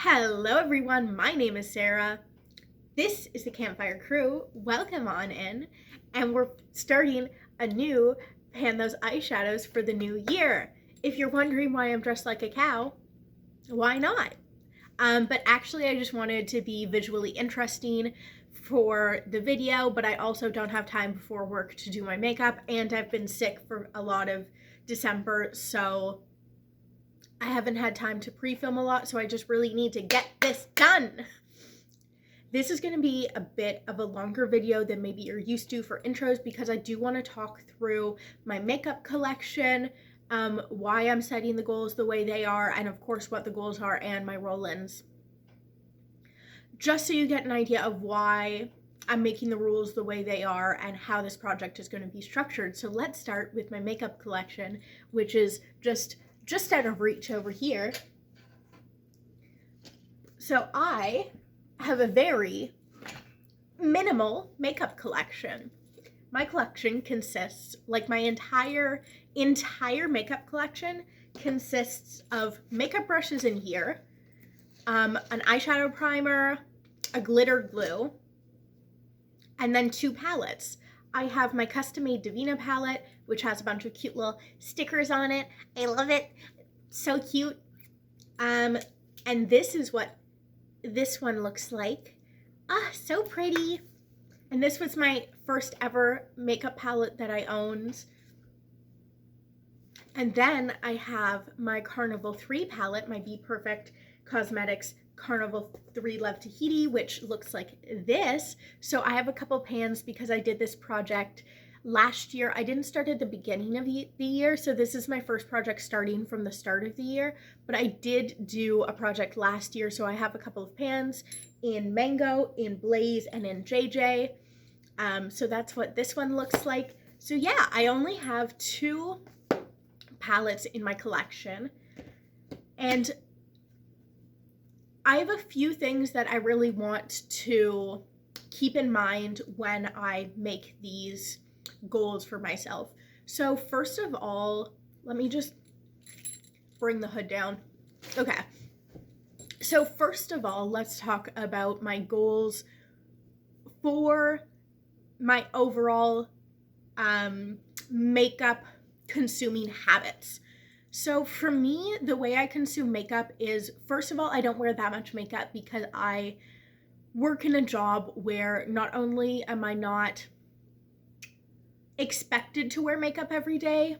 Hello everyone, my name is Sarah. This is the Campfire Crew. Welcome on in. And we're starting a new Pan Those Eyeshadows for the new year. If you're wondering why I'm dressed like a cow, why not? But actually I just wanted to be visually interesting for the video, but I also don't have time before work to do my makeup, and I've been sick for a lot of December, so I haven't had time to pre-film a lot, so I just really need to get this done. This is going to be a bit of a longer video than maybe you're used to for intros, because I do want to talk through my makeup collection, why I'm setting the goals the way they are, and of course what the goals are, and my roll-ins. Just so you get an idea of why I'm making the rules the way they are and how this project is going to be structured. So let's start with my makeup collection, which is just out of reach over here. So I have a very minimal makeup collection. My collection consists, like my entire makeup collection consists of makeup brushes in here, an eyeshadow primer, a glitter glue, and then 2 palettes. I have my custom-made Divina palette, which has a bunch of cute little stickers on it. I love it. So cute. And this is what this one looks like. Ah, so pretty. And this was my first ever makeup palette that I owned. And then I have my Carnival 3 palette, my Be Perfect Cosmetics Carnival 3 Love Tahiti, which looks like this. So I have a couple pans because I did this project last year. I didn't start at the beginning of the year, so this is my first project starting from the start of the year, but I did do a project last year, so I have a couple of pans in Mango, in Blaze, and in JJ. So that's what this one looks like. So yeah, I only have 2 palettes in my collection, and I have a few things that I really want to keep in mind when I make these goals for myself. So first of all, let me just bring the hood down. Okay. So first of all, let's talk about my goals for my overall makeup consuming habits. So for me, the way I consume makeup is, first of all, I don't wear that much makeup because I work in a job where not only am I not expected to wear makeup every day,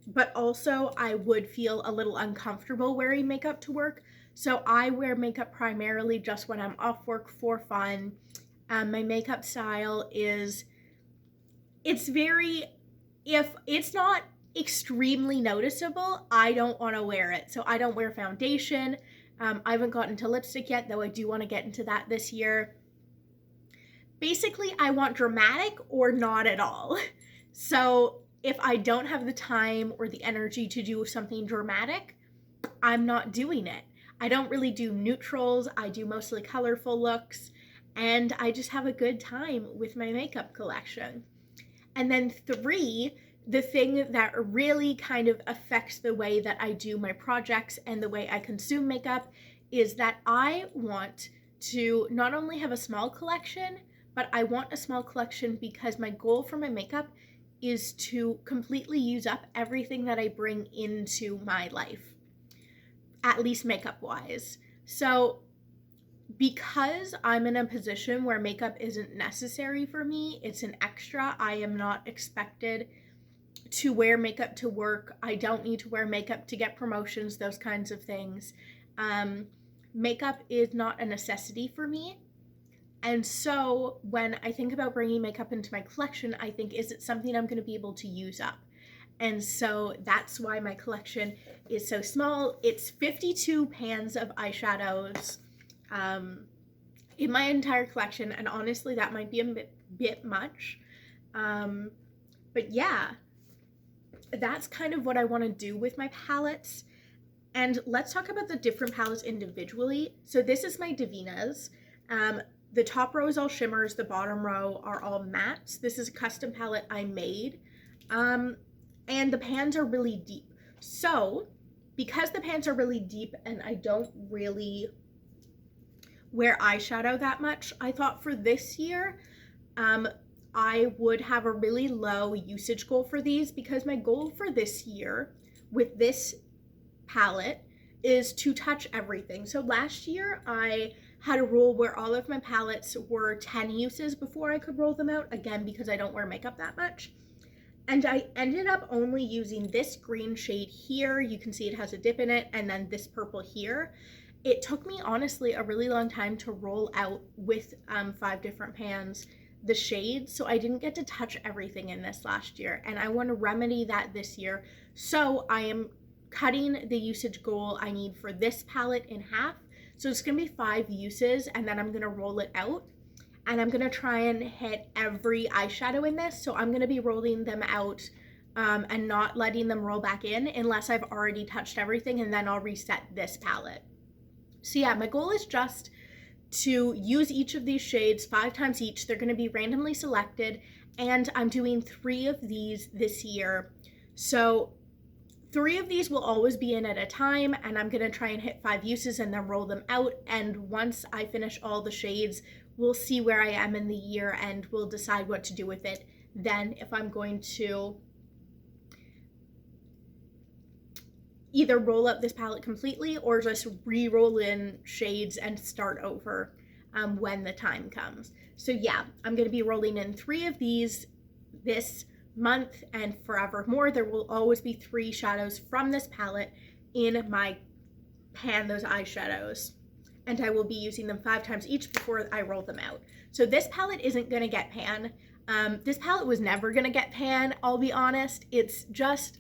but also I would feel a little uncomfortable wearing makeup to work. So I wear makeup primarily just when I'm off work for fun. My makeup style is, if it's not extremely noticeable, I don't want to wear it. So I don't wear foundation. I haven't gotten to lipstick yet, though I do want to get into that this year. Basically, I want dramatic or not at all. So if I don't have the time or the energy to do something dramatic, I'm not doing it. I don't really do neutrals. I do mostly colorful looks, and I just have a good time with my makeup collection. And then 3, the thing that really kind of affects the way that I do my projects and the way I consume makeup is that I want to not only have a small collection, but I want a small collection because my goal for my makeup is to completely use up everything that I bring into my life, at least makeup-wise. So because I'm in a position where makeup isn't necessary for me, it's an extra. I am not expected to wear makeup to work. I don't need to wear makeup to get promotions, those kinds of things. Makeup is not a necessity for me. And so when I think about bringing makeup into my collection, I think, is it something I'm going to be able to use up? And so that's why my collection is so small. It's 52 pans of eyeshadows in my entire collection, and honestly that might be a bit much, but yeah, that's kind of what I want to do with my palettes. And let's talk about the different palettes individually. So this is my Divinas. The top row is all shimmers, the bottom row are all mattes. This is a custom palette I made, and the pans are really deep. So because the pans are really deep and I don't really wear eyeshadow that much. I thought for this year, I would have a really low usage goal for these, because my goal for this year with this palette is to touch everything. So last year I had a rule where all of my palettes were 10 uses before I could roll them out, again because I don't wear makeup that much. And I ended up only using this green shade here. You can see it has a dip in it, and then this purple here. It took me honestly a really long time to roll out with 5 different pans the shades, so I didn't get to touch everything in this last year, and I want to remedy that this year. So I am cutting the usage goal I need for this palette in half. So it's gonna be 5 uses, and then I'm gonna roll it out, and I'm gonna try and hit every eyeshadow in this. So I'm gonna be rolling them out and not letting them roll back in unless I've already touched everything, and then I'll reset this palette. So yeah, my goal is just to use each of these shades 5 times each. They're going to be randomly selected, and I'm doing 3 of these this year. So 3 of these will always be in at a time, and I'm going to try and hit 5 uses and then roll them out. And once I finish all the shades, we'll see where I am in the year, and we'll decide what to do with it then, if I'm going to either roll up this palette completely or just re-roll in shades and start over when the time comes. So yeah, I'm going to be rolling in 3 of these this month, and forevermore there will always be 3 shadows from this palette in my pan, those eyeshadows, and I will be using them 5 times each before I roll them out. So this palette isn't going to get pan. This palette was never going to get pan, I'll be honest. It's just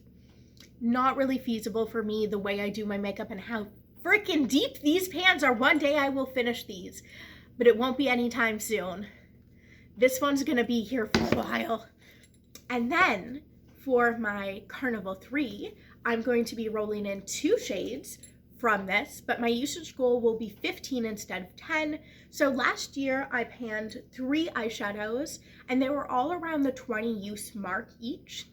not really feasible for me the way I do my makeup and how freaking deep these pans are. One day I will finish these, but it won't be anytime soon. This one's gonna be here for a while. And then for my Carnival 3, I'm going to be rolling in 2 shades from this, but my usage goal will be 15 instead of 10. So last year I panned 3 eyeshadows, and they were all around the 20 use mark each.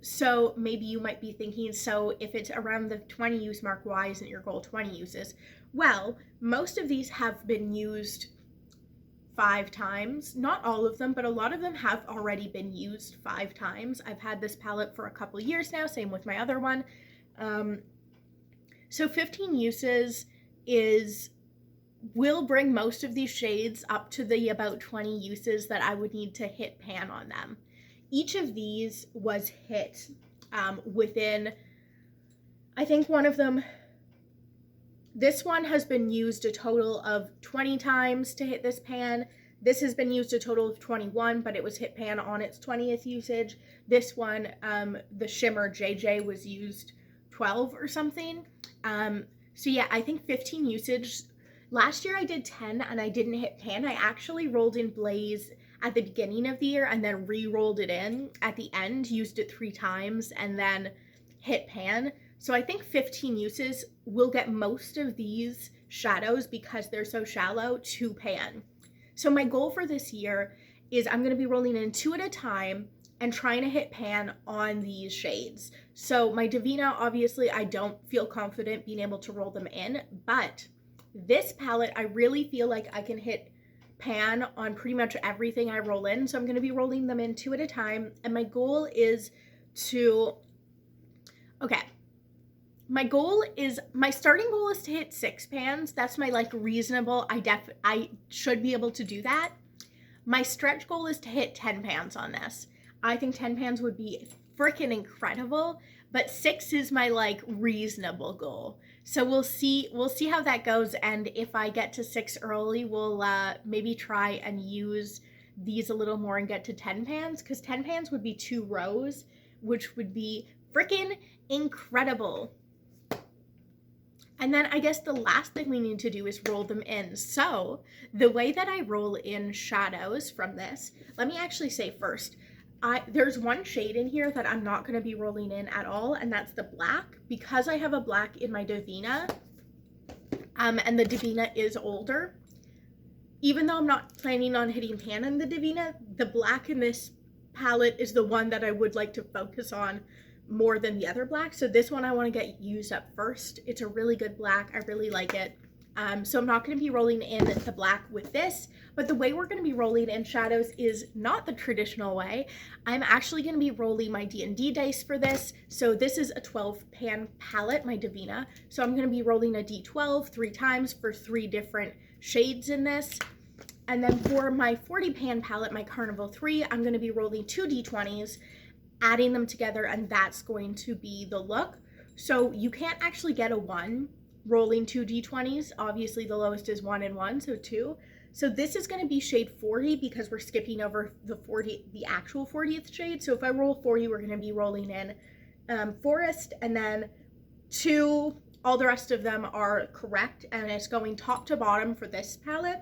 So maybe you might be thinking, so if it's around the 20 use mark, why isn't your goal 20 uses? Well, most of these have been used 5 times. Not all of them, but a lot of them have already been used 5 times. I've had this palette for a couple years now, same with my other one. So 15 uses will bring most of these shades up to the about 20 uses that I would need to hit pan on them. Each of these was hit within, I think one of them, this one has been used a total of 20 times to hit this pan. This has been used a total of 21, but it was hit pan on its 20th usage. This one, the Shimmer JJ, was used 12 or something. So yeah, I think 15 usage. Last year I did 10 and I didn't hit pan. I actually rolled in Blaze at the beginning of the year and then re-rolled it in at the end, used it 3 times, and then hit pan. So I think 15 uses will get most of these shadows, because they're so shallow, to pan. So my goal for this year is I'm going to be rolling in 2 at a time and trying to hit pan on these shades. So my Divina, obviously I don't feel confident being able to roll them in, but this palette I really feel like I can hit pan on pretty much everything I roll in. So I'm going to be rolling them in 2 at a time, and my goal is to, my starting goal is to hit 6 pans. That's my like reasonable, I should be able to do that. My stretch goal is to hit 10 pans on this. I think 10 pans would be freaking incredible, but 6 is my like reasonable goal. So we'll see how that goes, and if I get to 6 early, we'll maybe try and use these a little more and get to 10 pans, because 10 pans would be 2 rows, which would be freaking incredible. And then I guess the last thing we need to do is roll them in. So the way that I roll in shadows from this, let me actually say first, there's one shade in here that I'm not going to be rolling in at all, and that's the black, because I have a black in my Divina, and the Divina is older. Even though I'm not planning on hitting pan in the Divina, the black in this palette is the one that I would like to focus on more than the other black. So this one I want to get used up first. It's a really good black. I really like it. So I'm not going to be rolling in the black with this, but the way we're going to be rolling in shadows is not the traditional way. I'm actually going to be rolling my D&D dice for this. So this is a 12 pan palette, my Divina. So I'm going to be rolling a D12 3 times for 3 different shades in this. And then for my 40 pan palette, my Carnival 3, I'm going to be rolling 2 D20s, adding them together, and that's going to be the look. So you can't actually get a 1 rolling 2 D20s. Obviously the lowest is 1 and 1, so 2. So this is going to be shade 40 because we're skipping over the actual 40th shade. So if I roll 40, we're going to be rolling in Forest, and then 2, all the rest of them are correct, and it's going top to bottom for this palette.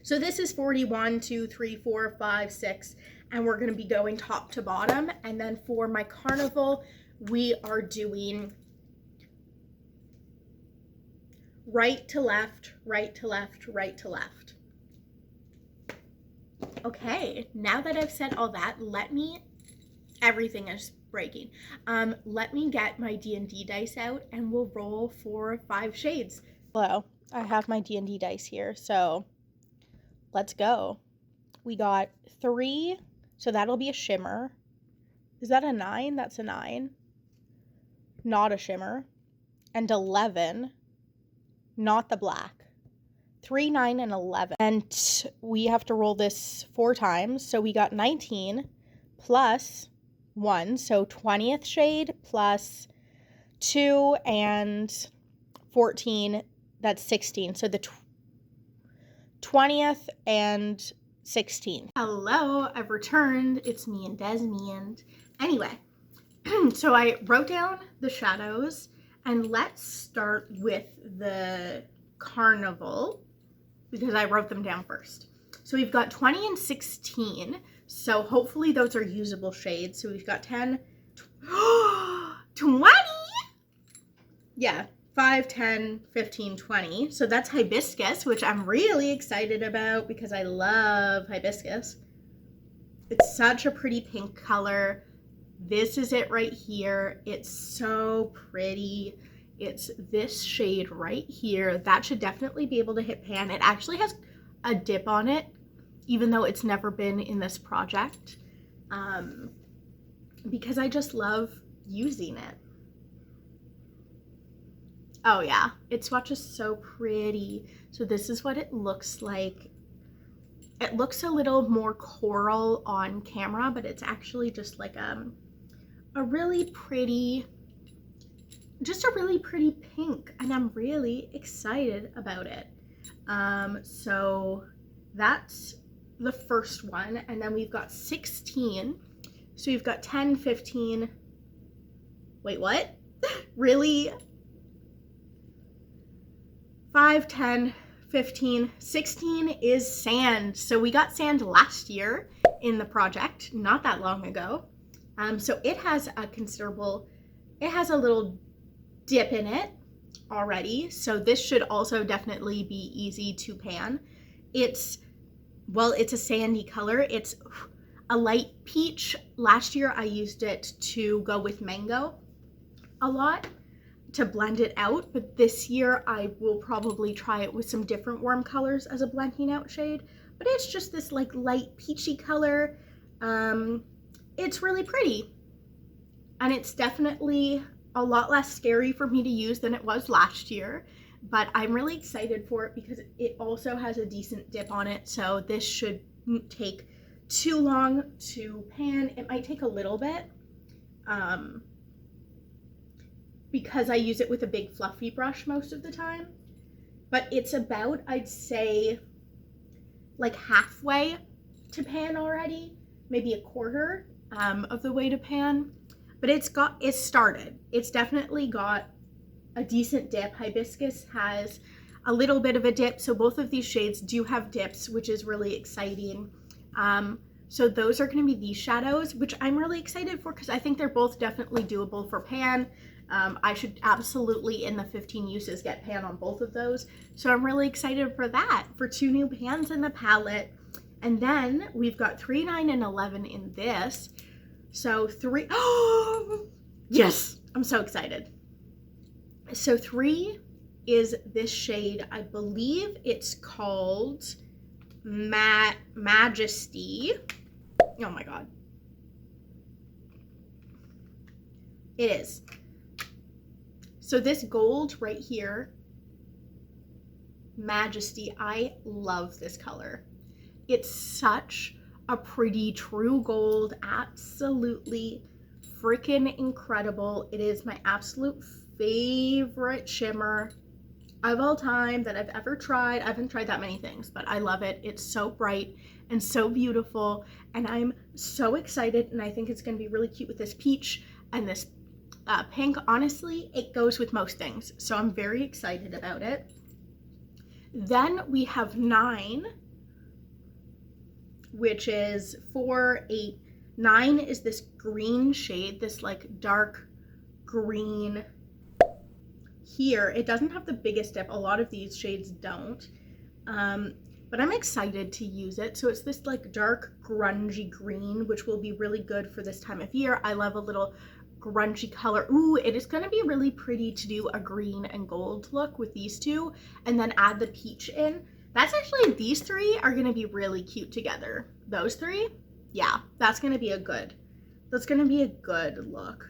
So this is 41, 2, 3, 4, 5, 6, and we're going to be going top to bottom. And then for my Carnival, we are doing right to left, right to left, right to left. Okay, now that I've said all that, everything is breaking. Let me get my D&D dice out and we'll roll for 5 shades. Hello, I have my D&D dice here, so let's go. We got 3, so that'll be a shimmer. Is that a 9? That's a 9. Not a shimmer. And 11. Not the black. 3, 9, and 11. And we have to roll this 4 times. So we got 19 plus 1. So 20th shade plus 2 and 14. That's 16. So the 20th and 16th. Hello, I've returned. It's me and Desmond. Anyway, so I wrote down the shadows. And let's start with the Carnival because I wrote them down first. So we've got 20 and 16. So hopefully those are usable shades. So we've got 10, 20. Yeah, 5, 10, 15, 20. So that's Hibiscus, which I'm really excited about because I love Hibiscus. It's such a pretty pink color. This is it right here. It's so pretty. It's this shade right here. That should definitely be able to hit pan. It actually has a dip on it, even though it's never been in this project, because I just love using it. Oh yeah, it swatches so pretty. So this is what it looks like. It looks a little more coral on camera, but it's actually just like a really pretty, just a really pretty pink, and I'm really excited about it. So that's the first one, and then we've got 16. So we've got 10, 15, wait, what? Really? 5, 10, 15, 16 is sand. So we got sand last year in the project, not that long ago. So it has it has a little dip in it already. So this should also definitely be easy to pan. It's a sandy color. It's a light peach. Last year I used it to go with mango a lot to blend it out, but this year I will probably try it with some different warm colors as a blending out shade. But it's just this like light peachy color. It's really pretty, and it's definitely a lot less scary for me to use than it was last year, but I'm really excited for it because it also has a decent dip on it. So this shouldn't take too long to pan. It might take a little bit because I use it with a big fluffy brush most of the time, but it's about, I'd say, like halfway to pan already, maybe a quarter of the way to pan. But it's started. It's definitely got a decent dip. Hibiscus has a little bit of a dip, so both of these shades do have dips, which is really exciting. So those are going to be these shadows, which I'm really excited for because I think they're both definitely doable for pan. I should absolutely, in the 15 uses, get pan on both of those. So I'm really excited for that, for 2 new pans in the palette. And then we've got 3, 9, and 11 in this. So 3, oh, yes, I'm so excited. So 3, is this shade. I believe it's called Majesty. Oh my God. It is. So this gold right here, Majesty, I love this color. It's such a pretty true gold, absolutely freaking incredible. It is my absolute favorite shimmer of all time that I've ever tried. I haven't tried that many things, but I love it. It's so bright and so beautiful, and I'm so excited, and I think it's going to be really cute with this peach and this pink. Honestly, it goes with most things, so I'm very excited about it. Then we have 9, which is 4, 8, 9 is this green shade, this like dark green here. It doesn't have the biggest dip. A lot of these shades don't, but I'm excited to use it. So it's this like dark grungy green, which will be really good for this time of year. I love a little grungy color. Ooh, it is going to be really pretty to do a green and gold look with these two and then add the peach in. That's actually, these 3 are going to be really cute together. Those 3, yeah, that's going to be a good look.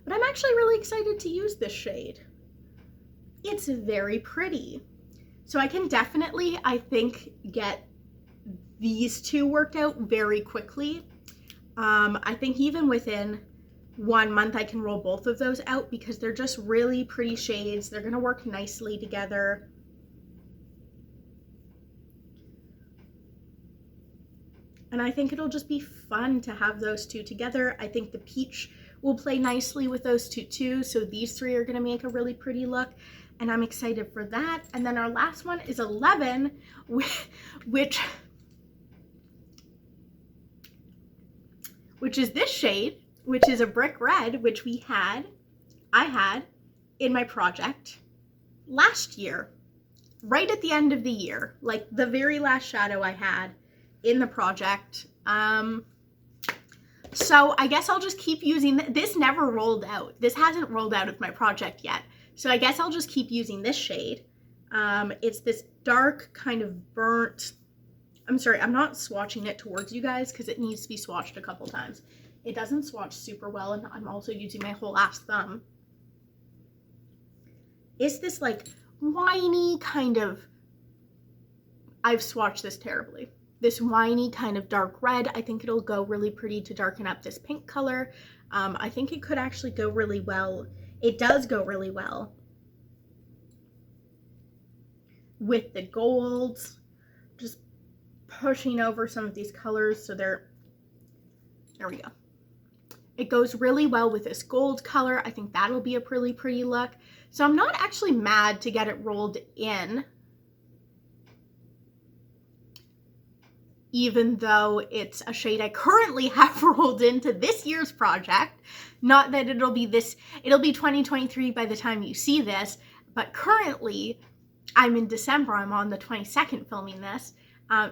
But I'm actually really excited to use this shade. It's very pretty. So I can definitely, I think, get these 2 worked out very quickly. I think even within 1 month I can roll both of those out because they're just really pretty shades. They're gonna work nicely together. And I think it'll just be fun to have those 2 together. I think the peach will play nicely with those 2 too. So these 3 are gonna make a really pretty look, and I'm excited for that. And then our last one is 11, which is this shade, which is a brick red, which I had in my project last year, right at the end of the year, like the very last shadow I had in the project. So I guess I'll just keep using this. Never rolled out. This hasn't rolled out of my project yet. So I guess I'll just keep using this shade. It's this dark kind of burnt, I'm sorry, I'm not swatching it towards you guys because it needs to be swatched a couple times. It doesn't swatch super well, and I'm also using my whole ass thumb. It's this like winey kind of, I've swatched this terribly. This winey kind of dark red. I think it'll go really pretty to darken up this pink color. I think it could actually go really well. It does go really well with the golds. Just pushing over some of these colors so there we go. It goes really well with this gold color. I think that'll be a really pretty look. So I'm not actually mad to get it rolled in, even though it's a shade I currently have rolled into this year's project. Not that it'll be 2023 by the time you see this, but currently I'm in December. I'm on the 22nd filming this.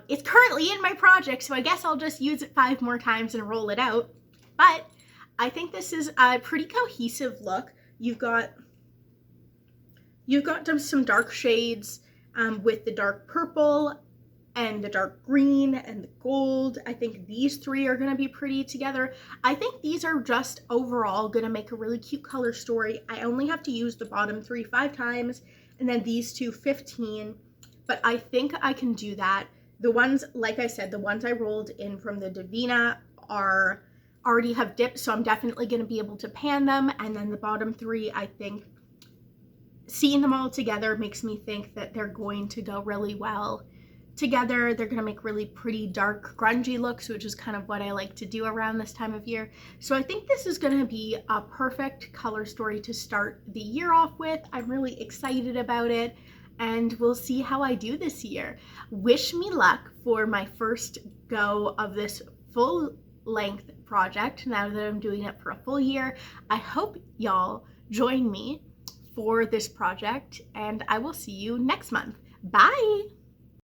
It's currently in my project, so I guess I'll just use it 5 more times and roll it out. But I think this is a pretty cohesive look. You've got some dark shades with the dark purple and the dark green and the gold. I think these 3 are going to be pretty together. I think these are just overall going to make a really cute color story. I only have to use the bottom 3 5 times and then these 2 15, but I think I can do that. The ones, like I said, the ones I rolled in from the Divina already have dipped, so I'm definitely going to be able to pan them. And then the bottom 3, I think seeing them all together makes me think that they're going to go really well together. They're going to make really pretty dark grungy looks, which is kind of what I like to do around this time of year. So I think this is going to be a perfect color story to start the year off with. I'm really excited about it, and we'll see how I do this year. Wish me luck for my first go of this full length project now that I'm doing it for a full year. I hope y'all join me for this project, and I will see you next month. Bye!